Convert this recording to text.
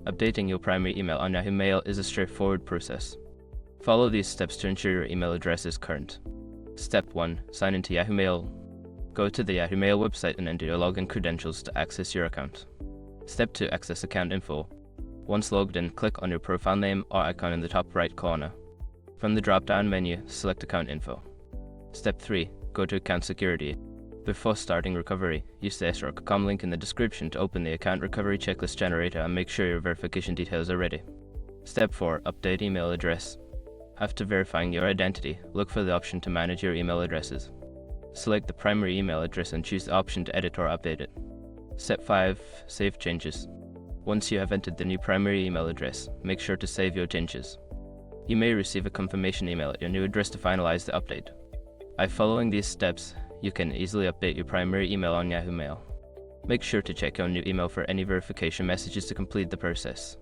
Updating your primary email on Yahoo Mail is a straightforward process. Follow these steps to ensure your email address is current. Step 1. Sign into Yahoo Mail. Go to the Yahoo Mail website and enter your login credentials to access your account. Step 2. Access account info. Once logged in, click on your profile name or icon in the top right corner. From the drop-down menu, select account info. Step 3. Go to account security. Before starting recovery, use the srock.com link in the description to open the account recovery checklist generator and make sure your verification details are ready. Step 4. Update email address. After verifying your identity, look for the option to manage your email addresses. Select the primary email address and choose the option to edit or update it. Step 5. Save changes. Once you have entered the new primary email address, make sure to save your changes. You may receive a confirmation email at your new address to finalize the update. By following these steps, you can easily update your primary email on Yahoo Mail. Make sure to check your new email for any verification messages to complete the process.